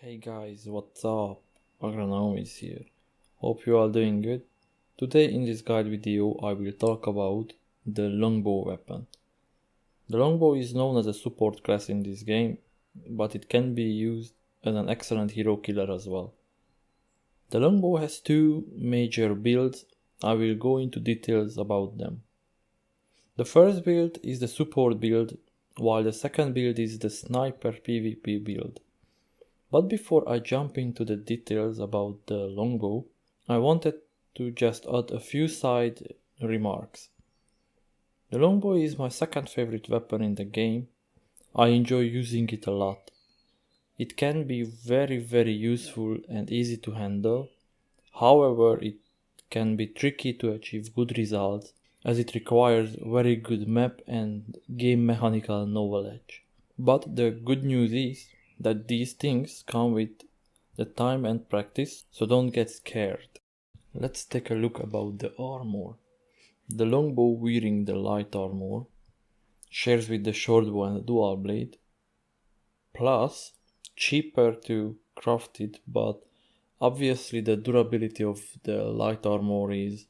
Hey guys, what's up? Agronome is here. Hope you are doing good. Today in this guide video I will talk about the Longbow weapon. The Longbow is known as a support class in this game, but it can be used as an excellent hero killer as well. The Longbow has two major builds. I will go into details about them. The first build is the support build, while the second build is the sniper PvP build. But before I jump into the details about the Longbow, I wanted to just add a few side remarks. The Longbow is my second favorite weapon in the game. I enjoy using it a lot. It can be very useful and easy to handle. However, it can be tricky to achieve good results as it requires very good map and game mechanical knowledge. But the good news is that these things come with the time and practice, so don't get scared. Let's take a look about the armor. The Longbow wearing the light armor shares with the shortbow and the dual blade, plus cheaper to craft it, but obviously the durability of the light armor is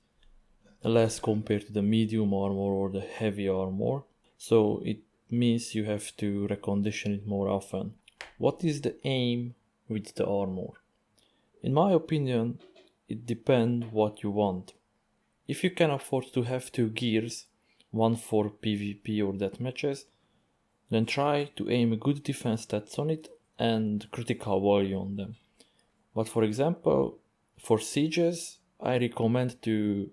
less compared to the medium armor or the heavy armor, so it means you have to recondition it more often. What is the aim with the armor? In my opinion, it depends what you want. If you can afford to have two gears, one for PvP or deathmatches, then try to aim good defense stats on it and critical value on them. But for example, for sieges, I recommend to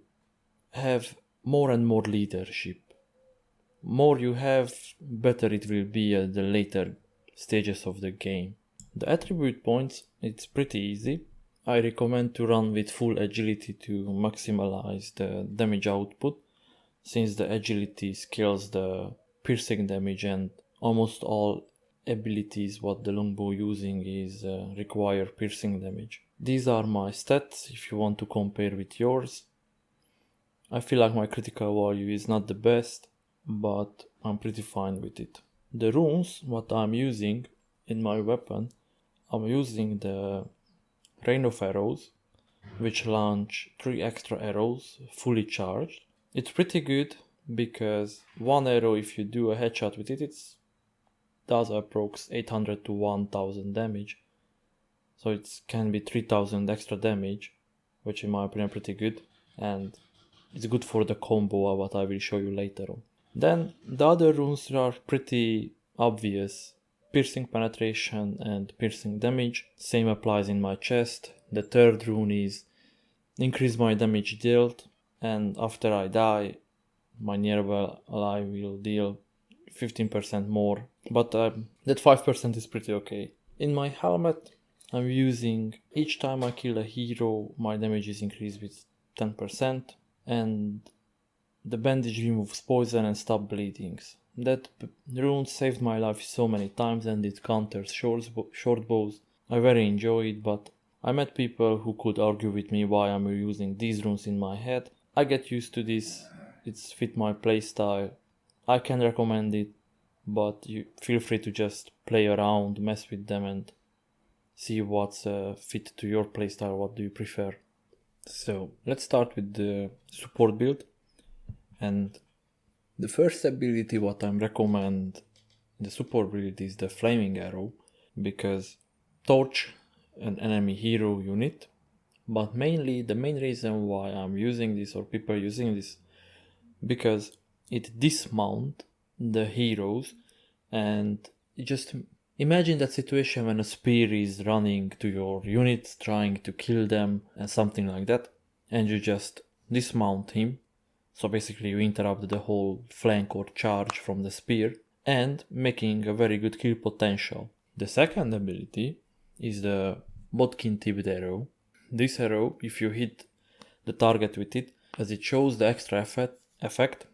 have more and more leadership. More you have, better it will be at the later stages of the game. The attribute points, it's pretty easy. I recommend to run with full agility to maximize the damage output, since the agility scales the piercing damage and almost all abilities what the Longbow using is require piercing damage. These are my stats if you want to compare with yours. I feel like my critical value is not the best, but I'm pretty fine with it. The runes what I'm using in my weapon, I'm using the rain of arrows, which launch 3 extra arrows fully charged. It's pretty good because one arrow, if you do a headshot with it, it does approx 800 to 1000 damage, so it can be 3000 extra damage, which in my opinion pretty good, and it's good for the combo what I will show you later on. Then the other runes are pretty obvious. Piercing penetration and piercing damage. Same applies in my chest. The third rune is increase my damage dealt, and after I die, my nearby ally will deal 15% more. But that 5% is pretty okay. In my helmet, I'm using each time I kill a hero, my damage is increased with 10%, and the bandage removes poison and stop bleedings. That rune saved my life so many times, and it counters short bows. I very enjoy it, but I met people who could argue with me why I'm using these runes in my head. I get used to this, it's fit my playstyle. I can recommend it, but you feel free to just play around, mess with them and see what's fit to your playstyle, what do you prefer. So let's start with the support build. And the first ability what I recommend in the support build is the flaming arrow, because torch an enemy hero unit. But mainly the main reason why I'm using this or people using this, because it dismount the heroes, and just imagine that situation when a spear is running to your units trying to kill them and something like that, and you just dismount him. So basically you interrupt the whole flank or charge from the spear and making a very good kill potential. The second ability is the Bodkin tipped arrow. This arrow, if you hit the target with it, as it shows the extra effect,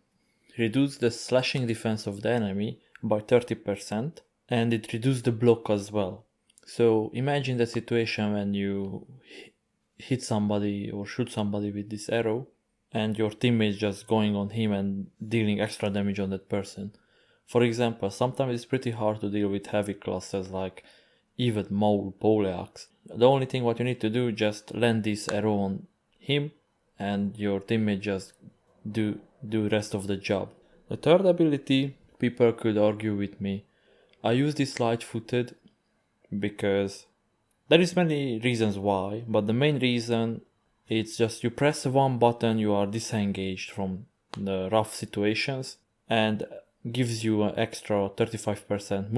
reduces the slashing defense of the enemy by 30%, and it reduces the block as well. So imagine the situation when you hit somebody or shoot somebody with this arrow, and your teammate just going on him and dealing extra damage on that person. For example, sometimes it's pretty hard to deal with heavy classes like even more poleaxe. The only thing what you need to do, just land this arrow on him and your teammate just do rest of the job. The third ability, people could argue with me. I use this light-footed because there is many reasons why, but the main reason it's just you press one button, you are disengaged from the rough situations and gives you an extra 35%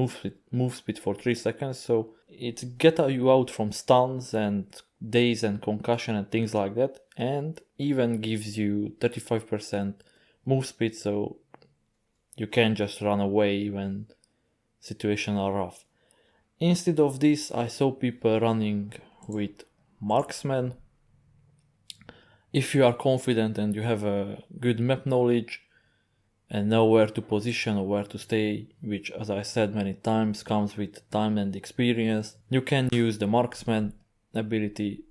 move speed for 3 seconds, so it gets you out from stuns and daze and concussion and things like that, and even gives you 35% move speed, so you can just run away when situations are rough. Instead of this, I saw people running with marksman. If you are confident and you have a good map knowledge and know where to position or where to stay, which, as I said many times, comes with time and experience, you can use the marksman ability.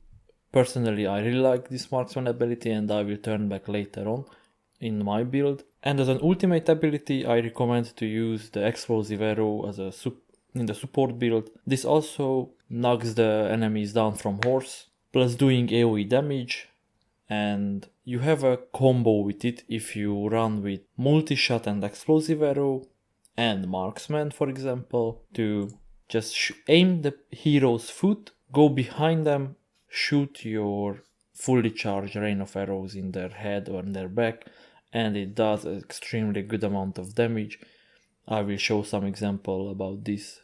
Personally, I really like this marksman ability and I will turn back later on in my build. And as an ultimate ability, I recommend to use the explosive arrow as in the support build. This also knocks the enemies down from horse, plus doing AoE damage. And you have a combo with it if you run with multi-shot and explosive arrow and marksman, for example, to just aim the hero's foot, go behind them, shoot your fully charged rain of arrows in their head or in their back, and it does an extremely good amount of damage. I will show some example about this.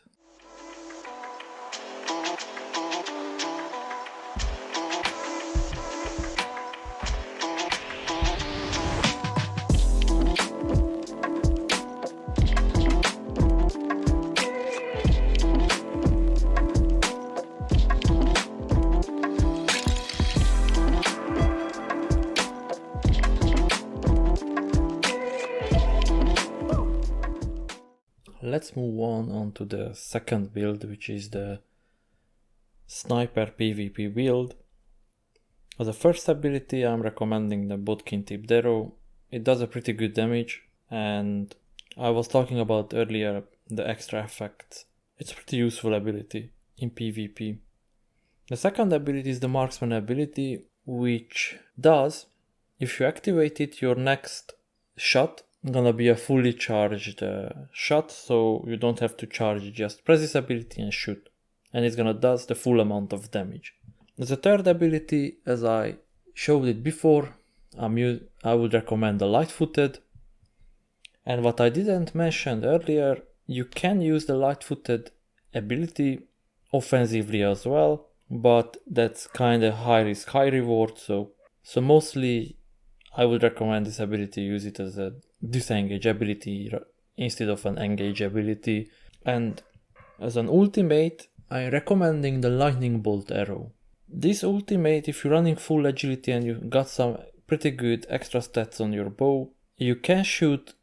Let's move on to the second build, which is the sniper PvP build. As a first ability, I'm recommending the Bodkin tipped arrow. It does a pretty good damage, and I was talking about earlier the extra effects. It's a pretty useful ability in PvP. The second ability is the marksman ability, which does, if you activate it, your next shot gonna be a fully charged shot, so you don't have to charge it, just press this ability and shoot, and it's gonna does the full amount of damage. The third ability, as I showed it before, I would recommend the light-footed, and what I didn't mention earlier, you can use the light-footed ability offensively as well, but that's kinda high risk, high reward, so mostly I would recommend this ability, use it as a disengage ability instead of an engage ability. And as an ultimate, I'm recommending the lightning bolt arrow. This ultimate, if you're running full agility and you got some pretty good extra stats on your bow, you can shoot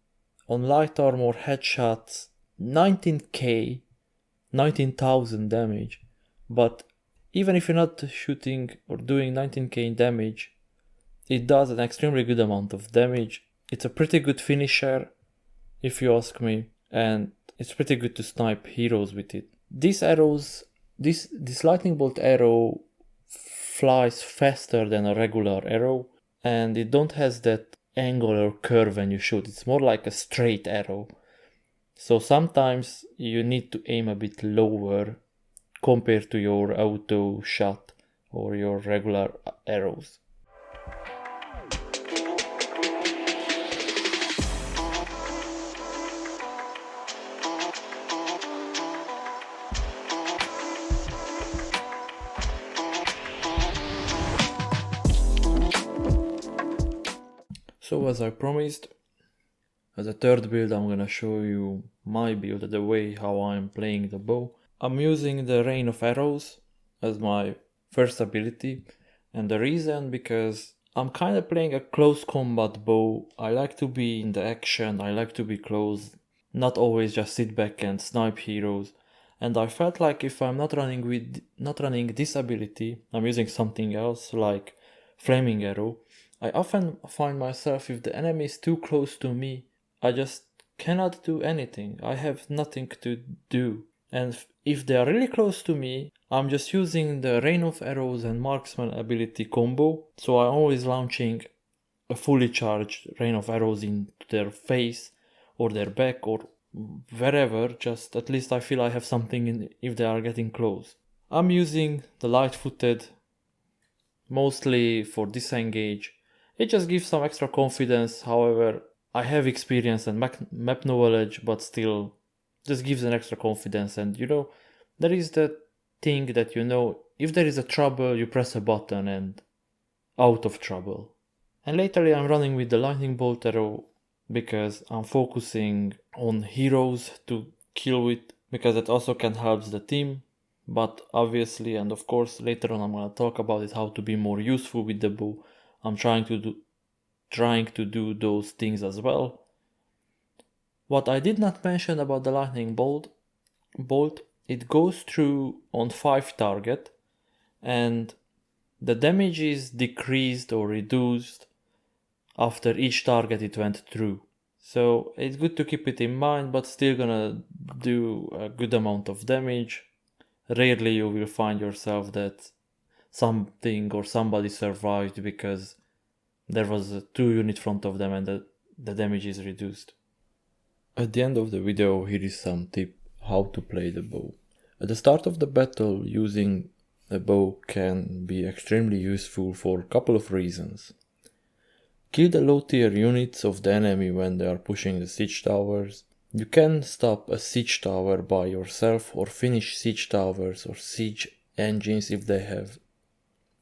on light armor headshots 19,000 damage. But even if you're not shooting or doing 19k damage, it does an extremely good amount of damage. It's a pretty good finisher, if you ask me, and it's pretty good to snipe heroes with it. These arrows, this lightning bolt arrow flies faster than a regular arrow, and it don't has that angle or curve when you shoot. It's more like a straight arrow. So sometimes you need to aim a bit lower compared to your auto shot or your regular arrows. So as I promised, as a third build I'm gonna show you my build, the way how I'm playing the bow. I'm using the Rain of Arrows as my first ability, and the reason because I'm kinda playing a close combat bow. I like to be in the action, I like to be close, not always just sit back and snipe heroes. And I felt like if I'm not running this ability, I'm using something else like Flaming Arrow. I often find myself, if the enemy is too close to me, I just cannot do anything. I have nothing to do. And if they are really close to me, I'm just using the Rain of Arrows and Marksman ability combo, so I'm always launching a fully charged Rain of Arrows into their face or their back or wherever, just at least I feel I have something in if they are getting close. I'm using the light-footed mostly for disengage. It just gives some extra confidence, however I have experience and map knowledge, but still just gives an extra confidence. And you know, there is that thing that you know, if there is a trouble you press a button and out of trouble. And lately I'm running with the lightning bolt arrow because I'm focusing on heroes to kill with, because it also can help the team. But obviously, and of course later on I'm gonna talk about it, how to be more useful with the bow. I'm trying to do those things as well. What I did not mention about the lightning bolt, it goes through on 5 target and the damage is decreased or reduced after each target it went through. So it's good to keep it in mind, but still gonna do a good amount of damage. Rarely you will find yourself that something or somebody survived because there was a 2 unit front of them and the damage is reduced. At the end of the video, here is some tip how to play the bow. At the start of the battle, using a bow can be extremely useful for a couple of reasons. Kill the low tier units of the enemy when they are pushing the siege towers. You can stop a siege tower by yourself or finish siege towers or siege engines if they have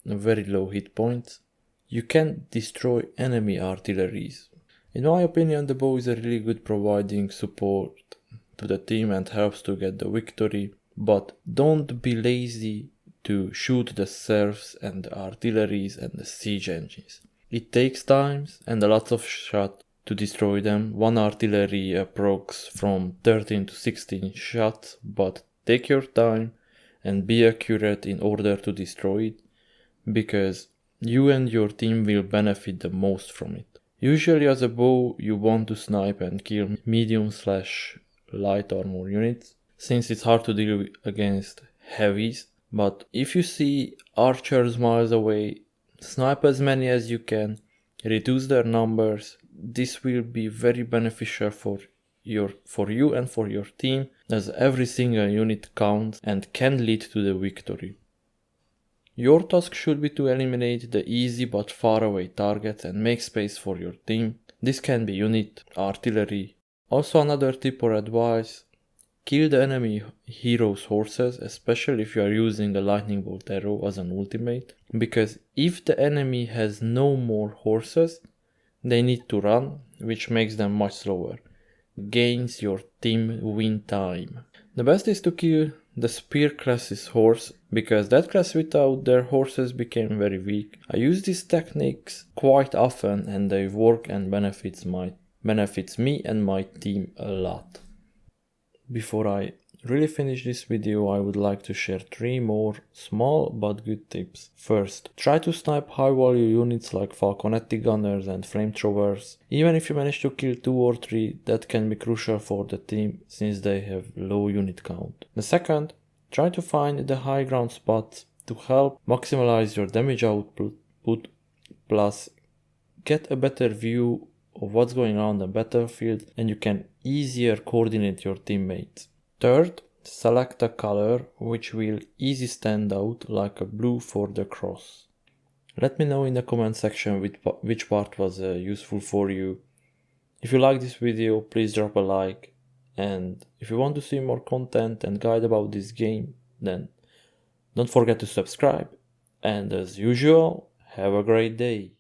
very low hit points. You can destroy enemy artilleries. In my opinion, the bow is a really good providing support to the team and helps to get the victory, but don't be lazy to shoot the serfs and the artilleries and the siege engines. It takes time and a lot of shots to destroy them. One artillery approx from 13 to 16 shots, but take your time and be accurate in order to destroy it, because you and your team will benefit the most from it. Usually as a bow you want to snipe and kill medium/light armor units, since it's hard to deal against heavies, but if you see archers miles away, snipe as many as you can, reduce their numbers. This will be very beneficial for you and for your team, as every single unit counts and can lead to the victory. Your task should be to eliminate the easy but far away targets and make space for your team. This can be unit, artillery. Also another tip or advice, kill the enemy hero's horses, especially if you are using the lightning bolt arrow as an ultimate, because if the enemy has no more horses, they need to run, which makes them much slower. Gains your team win time. The best is to kill the spear class's horse, because that class without their horses became very weak. I use these techniques quite often and they work and benefits me and my team a lot. Before I really finish this video, I would like to share 3 more small but good tips. First, try to snipe high value units like falconetti gunners and flamethrowers. Even if you manage to kill 2 or 3, that can be crucial for the team since they have low unit count. The second, try to find the high ground spots to help maximize your damage output, plus get a better view of what's going on the battlefield and you can easier coordinate your teammates. Third, select a color which will easy stand out, like a blue for the cross. Let me know in the comment section which part was useful for you. If you like this video, please drop a like, and if you want to see more content and guide about this game, then don't forget to subscribe, and as usual, have a great day.